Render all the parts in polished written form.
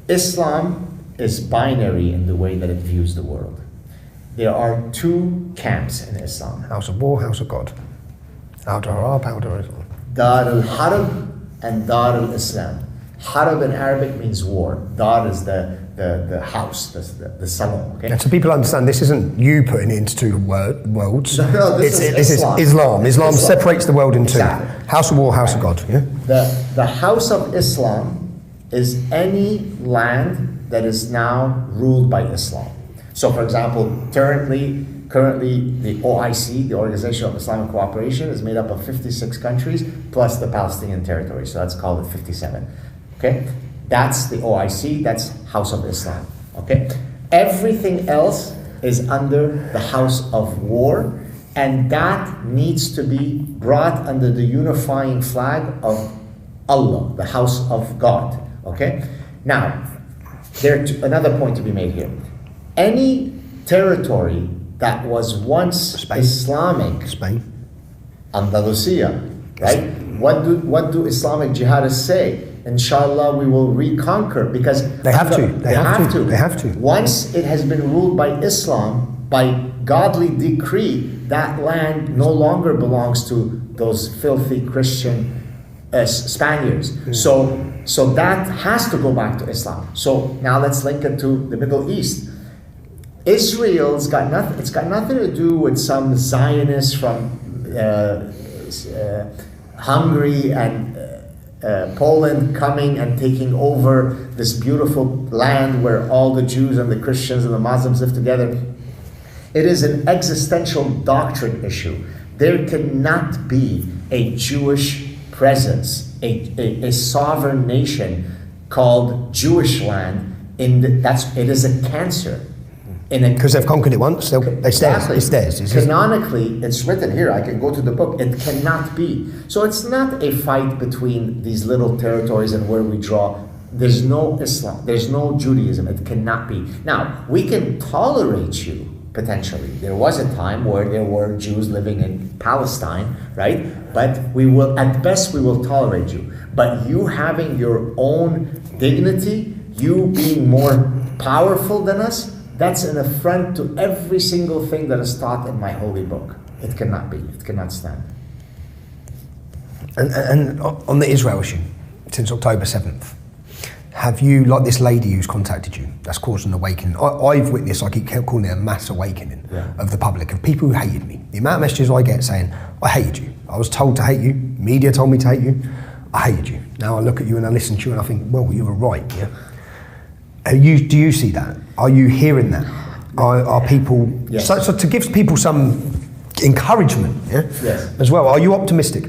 Islam is binary in the way that it views the world. There are two camps in Islam. House of war, house of God. Out of Arab, out of Islam. Dar al-Harb and Dar al-Islam. Harb in Arabic means war. Dar is the house, the salon. Okay? And so people understand this isn't you putting it into two worlds. No, this is Islam. Islam separates the world in two. Exactly. House of war, house of God. Yeah. The house of Islam is any land that is now ruled by Islam. So, for example, currently the OIC, the Organization of Islamic Cooperation, is made up of 56 countries plus the Palestinian territory. So let's call it 57. Okay, that's the OIC. That's House of Islam. Okay, everything else is under the House of War, and that needs to be brought under the unifying flag of Allah, the House of God. Okay, now there's another point to be made here. Any territory that was once Islamic, Spain, Andalusia, right? What do Islamic jihadists say? Inshallah, we will reconquer, because they have to. They have to. Once it has been ruled by Islam, by godly decree, that land no longer belongs to those filthy Christian Spaniards. So that has to go back to Islam. So now let's link it to the Middle East. Israel's got nothing. It's got nothing to do with some Zionists from Hungary and Poland coming and taking over this beautiful land where all the Jews and the Christians and the Muslims live together. It is an existential doctrine issue. There cannot be a Jewish presence, a sovereign nation called Jewish land. It is a cancer. Because they've conquered it once, it's theirs. Canonically, it's written here. I can go to the book. It cannot be. So it's not a fight between these little territories and where we draw. There's no Islam. There's no Judaism. It cannot be. Now, we can tolerate you, potentially. There was a time where there were Jews living in Palestine, right? But at best, we will tolerate you. But you having your own dignity, you being more powerful than us, that's an affront to every single thing that is taught in my holy book. It cannot be. It cannot stand. And on the Israel issue, since October 7th, have you, like this lady who's contacted you, that's caused an awakening? I've witnessed, I keep calling it a mass awakening of the public, of people who hated me. The amount of messages I get saying, I hated you. I was told to hate you. Media told me to hate you. I hated you. Now I look at you and I listen to you and I think, well, you were right, yeah? Do you see that? Are you hearing that? Are people... Yes. So to give people some encouragement, yes, as well, are you optimistic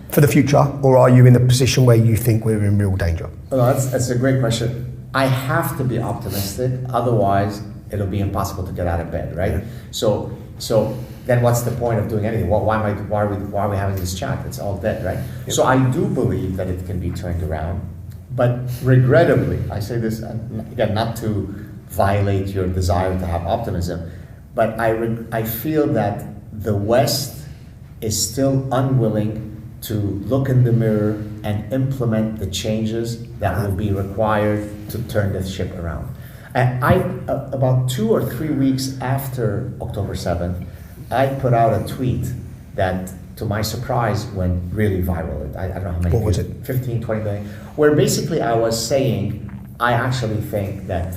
for the future, or are you in a position where you think we're in real danger? Well, that's a great question. I have to be optimistic, otherwise it'll be impossible to get out of bed, right? Yeah. So then what's the point of doing anything? Why are we having this chat? It's all dead, right? Yeah. So I do believe that it can be turned around. But regrettably, I say this again not to violate your desire to have optimism, but I feel that the West is still unwilling to look in the mirror and implement the changes that will be required to turn this ship around. And about 2 or 3 weeks after October 7th, I put out a tweet that, to my surprise, went really viral. I don't know how many. What was it? 15, 20 million. Where basically I was saying, I actually think that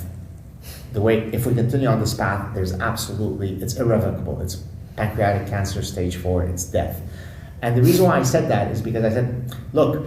if we continue on this path, it's irrevocable. It's pancreatic cancer stage 4, it's death. And the reason why I said that is because I said, look,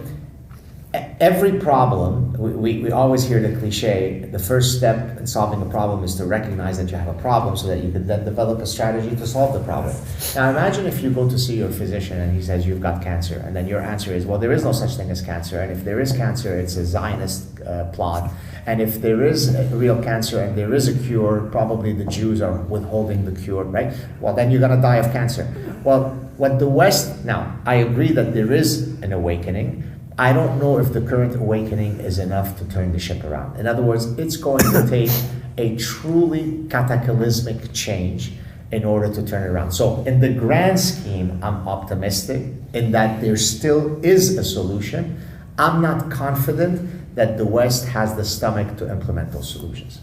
every problem, we always hear the cliche, the first step in solving a problem is to recognize that you have a problem so that you can then develop a strategy to solve the problem. Now imagine if you go to see your physician and he says you've got cancer, and then your answer is, well, there is no such thing as cancer, and if there is cancer, it's a Zionist plot, and if there is a real cancer and there is a cure, probably the Jews are withholding the cure, right? Well, then you're gonna die of cancer. Well, what the West, now, I agree that there is an awakening. I don't know if the current awakening is enough to turn the ship around. In other words, it's going to take a truly cataclysmic change in order to turn it around. So in the grand scheme, I'm optimistic in that there still is a solution. I'm not confident that the West has the stomach to implement those solutions.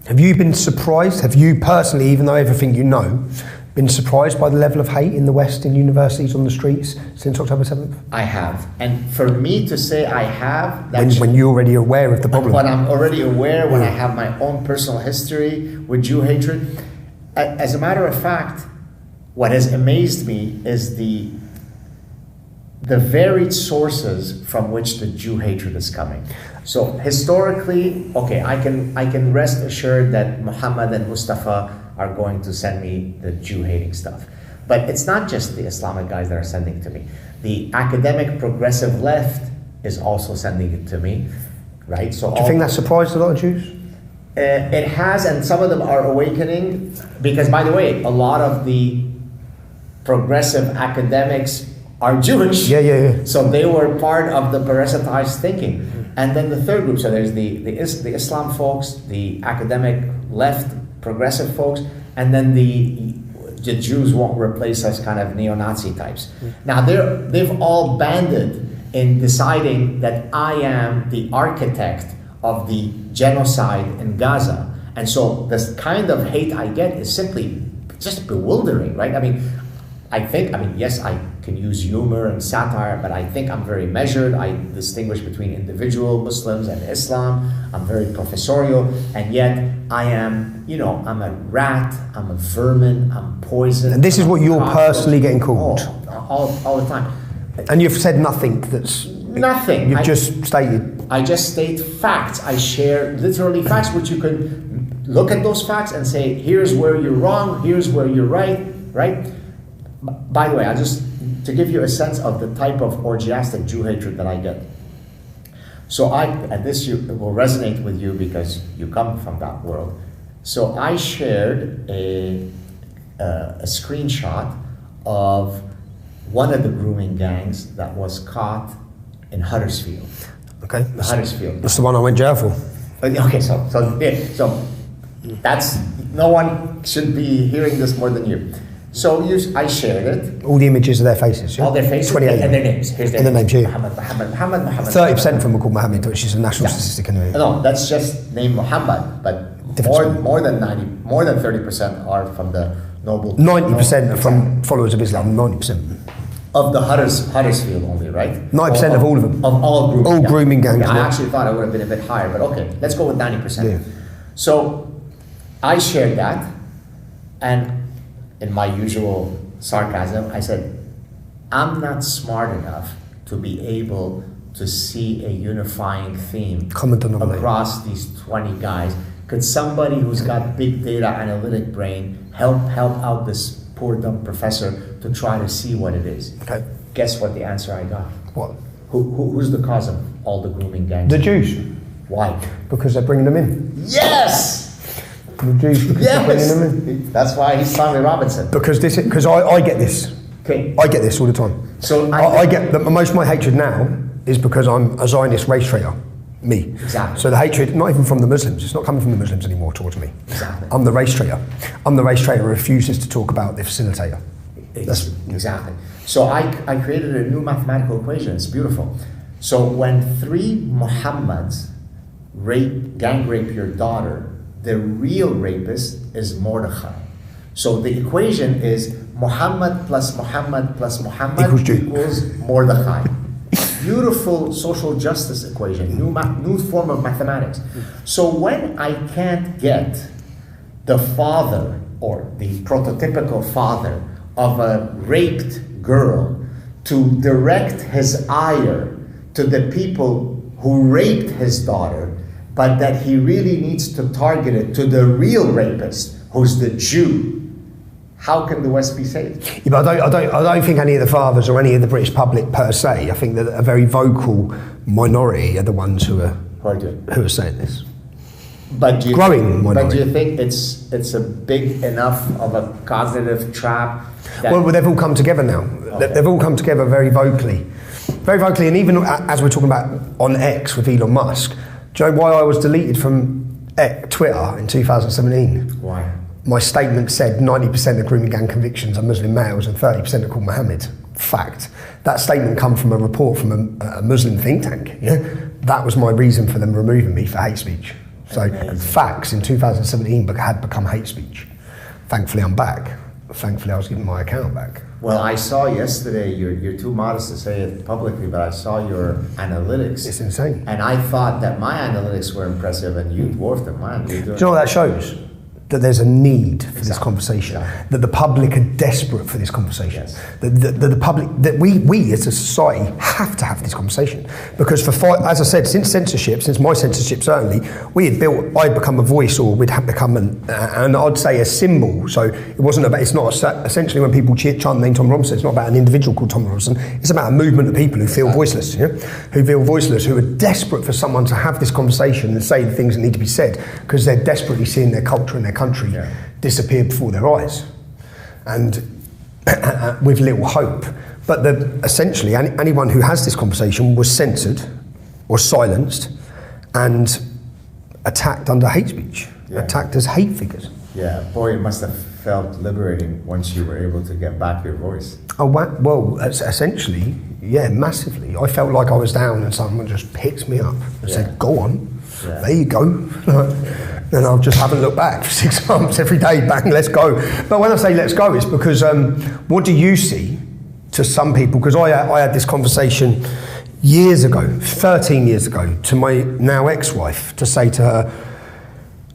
Have you been surprised? Have you personally, even though everything you know, been surprised by the level of hate in the West, in universities, on the streets since October 7th? I have. And for me to say I have... When you're already aware of the problem. When I'm already aware, when I have my own personal history with Jew hatred. As a matter of fact, what has amazed me is the varied sources from which the Jew hatred is coming. So historically, okay, I can rest assured that Muhammad and Mustafa are going to send me the Jew-hating stuff. But it's not just the Islamic guys that are sending to me. The academic progressive left is also sending it to me, right? So do you think that surprised a lot of Jews? It has, and some of them are awakening, because, by the way, a lot of the progressive academics are Jewish. Yeah. So they were part of the parasitized thinking. And then the third group, so there's the Islam folks, the academic left progressive folks, and then the Jews won't replace us kind of neo-Nazi types. Now they've all banded in deciding that I am the architect of the genocide in Gaza. And so this kind of hate I get is simply just bewildering, right? I mean, yes, I can use humor and satire, but I think I'm very measured. I distinguish between individual Muslims and Islam. I'm very professorial, and yet I am, I'm a rat, I'm a vermin, I'm poison. And this is what you're personally getting called? All the time. And you've said nothing that's... Nothing. You've just stated... I just state facts. I share literally facts, which you can look at those facts and say, here's where you're wrong, here's where you're right? By the way, to give you a sense of the type of orgiastic Jew hatred that I get. So this will resonate with you because you come from that world. So I shared a screenshot of one of the grooming gangs that was caught in Huddersfield. Okay. Huddersfield. That's the one I went jail for. Okay, so that's, no one should be hearing this more than you. So I shared it. All the images of their faces, yeah? All their faces 28 and their names. Here's their names, yeah. Muhammad. 30% of them are called Muhammad, which is a national statistic anyway. No, that's just named Muhammad, but more than 30% are from the noble. 90% are from followers of Islam, 90%. Of the Huddersfield only, right? 90% of all of them. Of all grooming gangs. Grooming gangs. I actually thought it would have been a bit higher, but okay, let's go with 90%. Yeah. So I shared that, and in my usual sarcasm, I said, I'm not smart enough to be able to see a unifying theme across these 20 guys. Could somebody who's got big data analytic brain help out this poor dumb professor to try to see what it is? Okay. Guess what the answer I got? What? Who's the cause of all the grooming gangs? The Jews. Why? Because they're bringing them in. Yes! The Jews, because they're bringing them in. That's why he's Tommy Robinson. Because I get this. Okay. I get this all the time. So I get that most of my hatred now is because I'm a Zionist race traitor. Me. Exactly. So the hatred, not even from the Muslims, it's not coming from the Muslims anymore towards me. Exactly. I'm the race traitor. I'm the race traitor who refuses to talk about the facilitator. Exactly. So I created a new mathematical equation. It's beautiful. So when 3 Muhammads gang rape your daughter, the real rapist is Mordechai. So the equation is Muhammad plus Muhammad plus Muhammad equals Mordechai. Beautiful social justice equation, new form of mathematics. So when I can't get the father or the prototypical father of a raped girl to direct his ire to the people who raped his daughter, but that he really needs to target it to the real rapist, who's the Jew, how can the West be saved? Yeah, but I don't think any of the fathers or any of the British public per se. I think that a very vocal minority are the ones who are saying this. But do you growing minority. But do you think it's a big enough of a cognitive trap? Well, they've all come together now. Okay. They've all come together very vocally, and even as we're talking about on X with Elon Musk. Do you know why I was deleted from Twitter in 2017? Why? My statement said 90% of grooming gang convictions are Muslim males and 30% are called Mohammed. Fact. That statement come from a report from a Muslim think tank. Yeah, that was my reason for them removing me for hate speech. So Amazing. facts in 2017 had become hate speech. Thankfully, I'm back. Thankfully, I was given my account back. Well, I saw yesterday, you're too modest to say it publicly, but I saw your analytics. It's insane. And I thought that my analytics were impressive and you dwarfed them. Man, Do you know what that shows? That there's a need for this conversation. Exactly. That the public are desperate for this conversation. Yes. That the public, that we as a society have to have this conversation. Because as I said, since my censorship certainly, I'd become a voice, or we'd have become and I'd say a symbol. So it's not essentially when people chant the name Tom Robinson, it's not about an individual called Tom Robinson, it's about a movement of people who feel voiceless, who are desperate for someone to have this conversation and say the things that need to be said, because they're desperately seeing their culture and their country disappear before their eyes, and with little hope. But essentially, anyone who has this conversation was censored or silenced and attacked under hate speech, attacked as hate figures. Yeah, boy, it must have felt liberating once you were able to get back your voice. Oh, well, essentially, yeah, massively. I felt like I was down and someone just picked me up and said, go on, there you go. And I just haven't looked back for 6 months, every day, bang, let's go. But when I say let's go, it's because what do you see to some people? Because I had this conversation years ago, 13 years ago, to my now ex-wife, to say to her,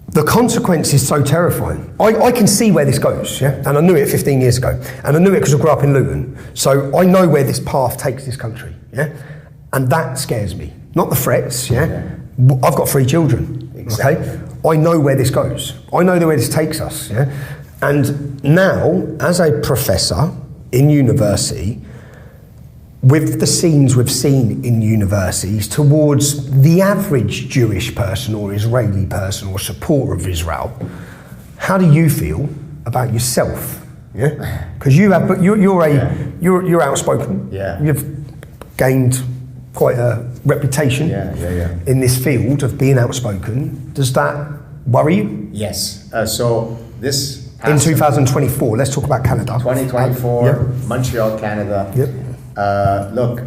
the consequence is so terrifying. I can see where this goes, and I knew it 15 years ago. And I knew it because I grew up in Luton. So I know where this path takes this country, and that scares me. Not the threats, I've got 3 children, okay? I know where this goes. I know where this takes us, And now, as a professor in university, with the scenes we've seen in universities towards the average Jewish person or Israeli person or supporter of Israel, how do you feel about yourself? Because you're outspoken. You've gained quite a reputation in this field of being outspoken. Does that worry you? Yes. So this in 2024, let's talk about Canada. 2024, Montreal, Canada. Look,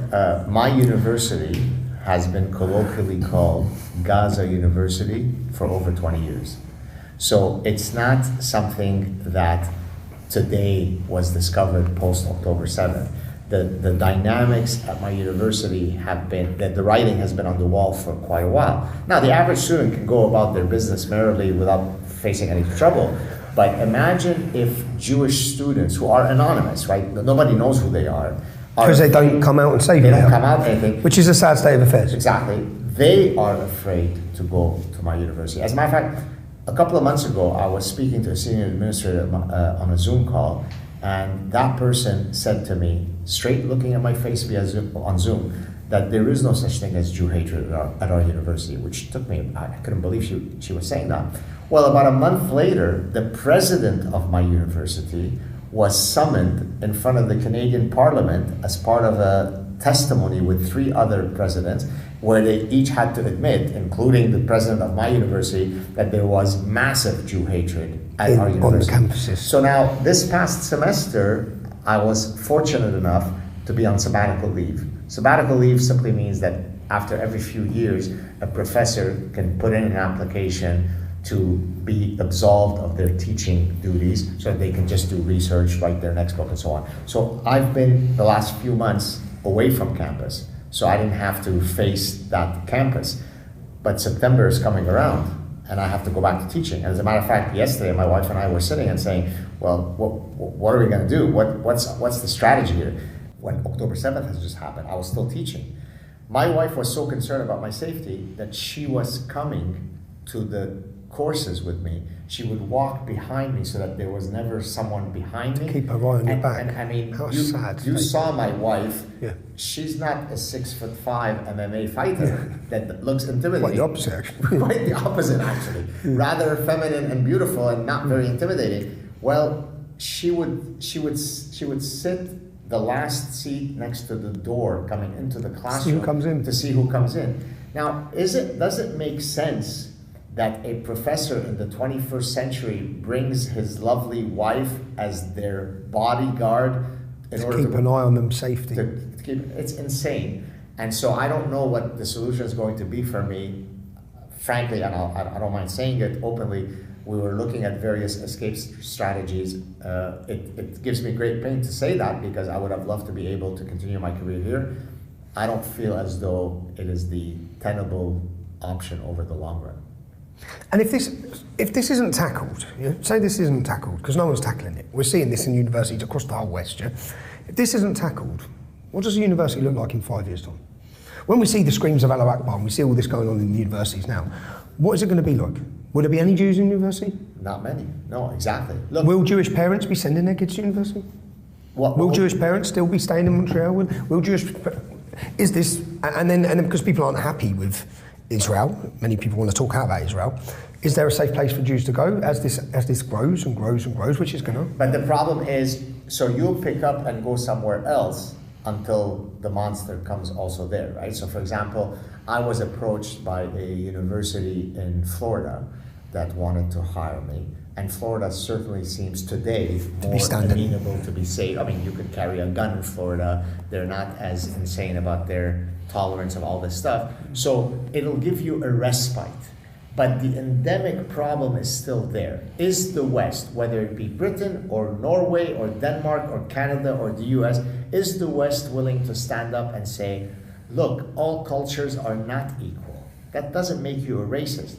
my university has been colloquially called Gaza University for over 20 years. So it's not something that today was discovered post October 7th. The dynamics at my university have been, that the writing has been on the wall for quite a while. Now, the average student can go about their business merrily without facing any trouble. But imagine if Jewish students who are anonymous, right? Nobody knows who they are. Because they don't come out and say they don't come out anything. Which is a sad state of affairs. Exactly. They are afraid to go to my university. As a matter of fact, a couple of months ago, I was speaking to a senior administrator on a Zoom call, and that person said to me, straight looking at my face on Zoom, that there is no such thing as Jew hatred at our university, which took me, I couldn't believe she was saying that. Well, about a month later, the president of my university was summoned in front of the Canadian Parliament as part of a testimony with 3 other presidents, where they each had to admit, including the president of my university, that there was massive Jew hatred at our university. On the campuses. So now, this past semester, I was fortunate enough to be on sabbatical leave. Sabbatical leave simply means that after every few years, a professor can put in an application to be absolved of their teaching duties so that they can just do research, write their next book, and so on. So I've been the last few months away from campus, so I didn't have to face that campus. But September is coming around, and I have to go back to teaching. And as a matter of fact, yesterday my wife and I were sitting and saying, well, what are we going to do? What's the strategy here? When October 7th has just happened, I was still teaching. My wife was so concerned about my safety that she was coming to the courses with me. She would walk behind me so that there was never someone behind me. Keep her eye on your back. And I mean, how sad. You saw my wife. Yeah. She's not a 6'5" MMA fighter that looks intimidating. Quite the opposite, actually. Quite the opposite, actually. Rather feminine and beautiful and not very intimidating. Well, she would sit the last seat next to the door coming into the classroom to see who comes in. Now, does it make sense that a professor in the 21st century brings his lovely wife as their bodyguard in order to keep an eye on them safety? It's insane. And so I don't know what the solution is going to be for me. Frankly, and I don't mind saying it openly, we were looking at various escape strategies. It gives me great pain to say that because I would have loved to be able to continue my career here. I don't feel as though it is the tenable option over the long run. And if this isn't tackled, say this isn't tackled, because no one's tackling it. We're seeing this in universities across the whole West, yeah? If this isn't tackled, what does a university look like in 5 years' time? When we see the screams of Allah Akbar and we see all this going on in the universities now, what is it going to be like? Will there be any Jews in university? Not many. No, exactly. Look, will Jewish parents be sending their kids to university? Will Jewish parents still be staying in Montreal? Will Jewish... Is this... And then because people aren't happy with Israel, many people want to talk out about Israel, is there a safe place for Jews to go as this grows and grows and grows, which is going to... But the problem is, so you'll pick up and go somewhere else until the monster comes also there, right? So for example, I was approached by a university in Florida that wanted to hire me. And Florida certainly seems today more amenable to be safe. I mean, you could carry a gun in Florida. They're not as insane about their tolerance of all this stuff. So it'll give you a respite. But the endemic problem is still there. Is the West, whether it be Britain or Norway or Denmark or Canada or the US, is the West willing to stand up and say, look, all cultures are not equal? That doesn't make you a racist.